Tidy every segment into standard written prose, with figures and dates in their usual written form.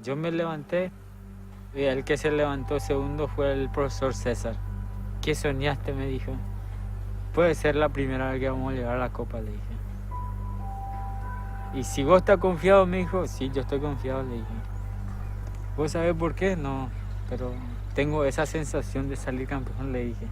Yo me levanté y el que se levantó segundo fue el profesor César. ¿Qué soñaste?, me dijo. Puede ser la primera vez que vamos a llevar la copa, le dije. Y si vos estás confiado, me dijo. Sí, yo estoy confiado, le dije. ¿Vos sabés por qué? No, pero tengo esa sensación de salir campeón, le dije.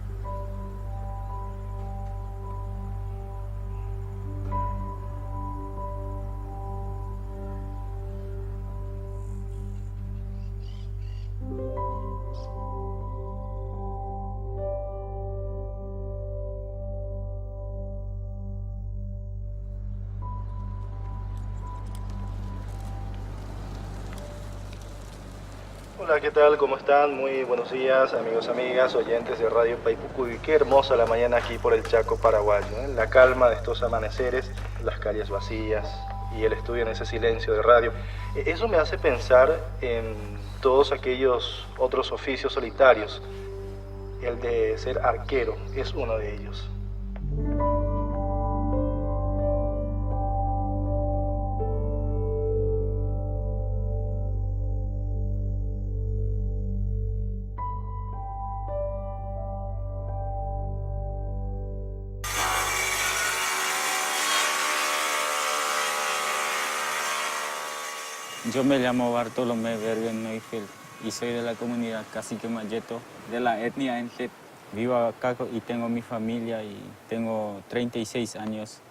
Hola, ¿qué tal? ¿Cómo están? Muy buenos días, amigos, amigas, oyentes de Radio Paipucuy. Qué hermosa la mañana aquí por el Chaco paraguayo, ¿eh? La calma de estos amaneceres, las calles vacías y el estudio en ese silencio de radio. Eso me hace pensar en todos aquellos otros oficios solitarios. El de ser arquero es uno de ellos. Yo me llamo Bartolomé Bergen Neufeld y soy de la comunidad Cacique Mayeto, de la etnia Enjet. Vivo acá y tengo mi familia y tengo 36 años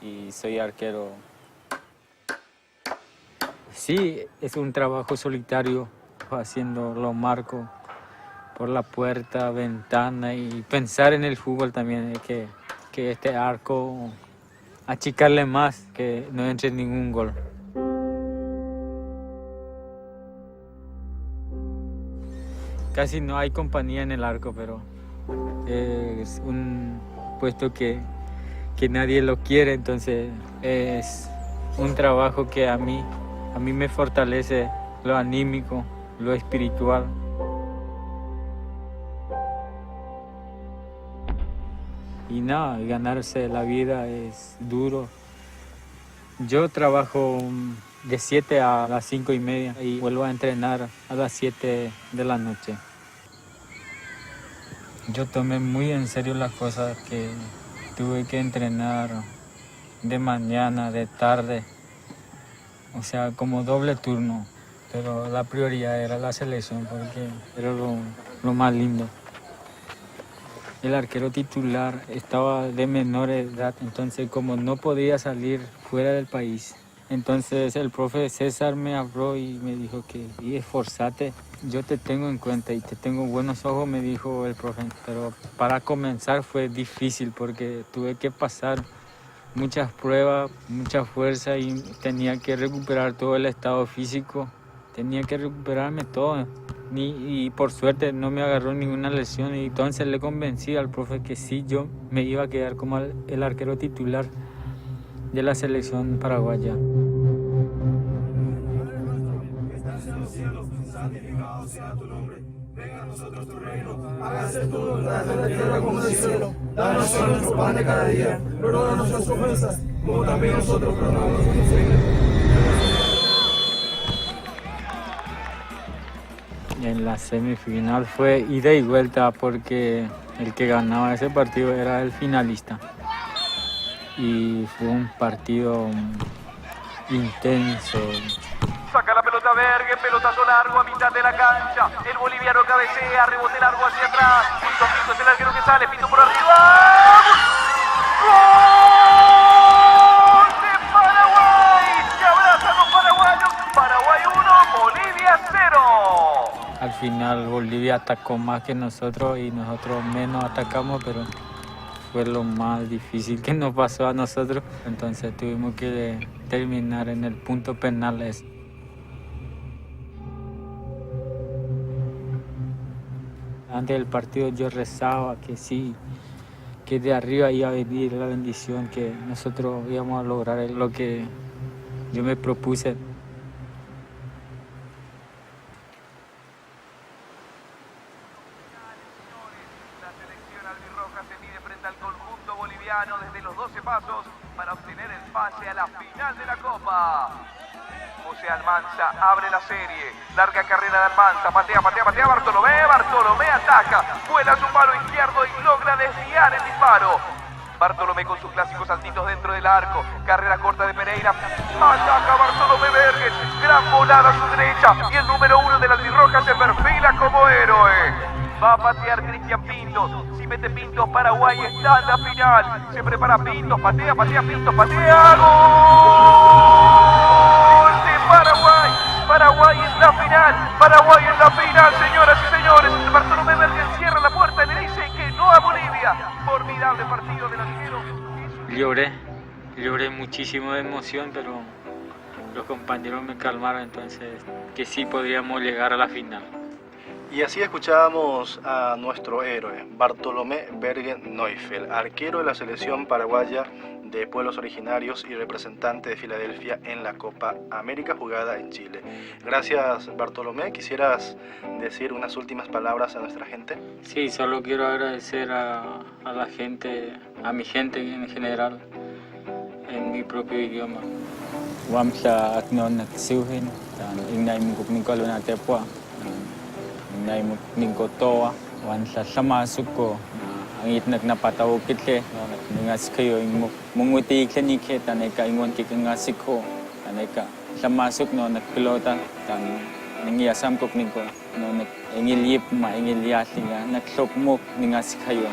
y soy arquero. Sí, es un trabajo solitario, haciendo los marcos por la puerta, ventana y pensar en el fútbol también, que este arco, achicarle más, que no entre ningún gol. Casi no hay compañía en el arco, pero es un puesto que nadie lo quiere, entonces es un trabajo que a mí me fortalece lo anímico, lo espiritual. Y nada, ganarse la vida es duro. Yo trabajo de 7 a las 5:30 y vuelvo a entrenar a las 7 de la noche. Yo tomé muy en serio las cosas que tuve que entrenar de mañana, de tarde, o sea, como doble turno. Pero la prioridad era la selección porque era lo más lindo. El arquero titular estaba de menor edad, entonces como no podía salir fuera del país, entonces el profe César me habló y me dijo y esforzate, yo te tengo en cuenta y te tengo buenos ojos, me dijo el profe. Pero para comenzar fue difícil porque tuve que pasar muchas pruebas, mucha fuerza y tenía que recuperar todo el estado físico, tenía que recuperarme todo. Y por suerte no me agarró ninguna lesión y entonces le convencí al profe que sí, yo me iba a quedar como el arquero titular de la selección paraguaya. Estás en los cielos, santificado sea tu nombre. Venga a nosotros tu reino, hágase tu voluntad en la tierra como en el cielo. Danos hoy nuestro pan de cada día, perdona nuestras ofensas, como también nosotros perdonamos a nuestros ofensores. En la semifinal fue ida y vuelta porque el que ganaba ese partido era el finalista. Y fue un partido intenso. Saca la pelota Bergen, pelotazo largo a mitad de la cancha. El boliviano cabecea, rebote largo hacia atrás. Pinto es el arquero que sale, Pinto por arriba. ¡Gol de Paraguay! Se abrazan los paraguayos. Paraguay 1, Bolivia 0. Al final Bolivia atacó más que nosotros y nosotros menos atacamos, pero fue lo más difícil que nos pasó a nosotros. Entonces tuvimos que terminar en el punto penal. Antes del partido yo rezaba que sí, que de arriba iba a venir la bendición, que nosotros íbamos a lograr lo que yo me propuse. Al conjunto boliviano desde los 12 pasos para obtener el pase a la final de la Copa. José Almanza abre la serie. Larga carrera de Almanza. Patea. Bartolomé ataca. Vuela su palo izquierdo y logra desviar el disparo. Bartolomé con sus clásicos saltitos dentro del arco. Carrera corta de Pereira. Ataca Bartolomé Bergen. Gran volada a su derecha. Y el número 1 de la Albirroja se perfila como héroe. Va a patear Cristian Pintos. Si mete Pintos, Paraguay está en la final. Se prepara Pintos. Patea. Pintos patea. ¡Gol de Paraguay! Paraguay en la final, señoras y señores. Bartolomé Bergen cierra la puerta y le dice que no a Bolivia. Formidable partido del arquero. Lloré muchísimo de emoción, pero los compañeros me calmaron, entonces que sí podríamos llegar a la final. Y así escuchábamos a nuestro héroe, Bartolomé Bergen Neufeld, arquero de la selección paraguaya de pueblos originarios y representante de Filadelfia en la Copa América jugada en Chile. Gracias, Bartolomé. ¿Quisieras decir unas últimas palabras a nuestra gente? Sí, solo quiero agradecer a la gente, a mi gente en general, en mi propio idioma. Wamsa aknon naksiuhin, ingnay mukuk nikolo na tepwa, ingnay mukuk nikotoa, wansa samasuk ko. Ang itnag napataw kitle, ningas kayo yung munguti klinike, tanay ka ingon kikangasik ko, tanay ka sa masok no nagpilota, tan nangyasam ko niko, no ingilip ma ingilyasi nga, nagsokmok ningas kayo.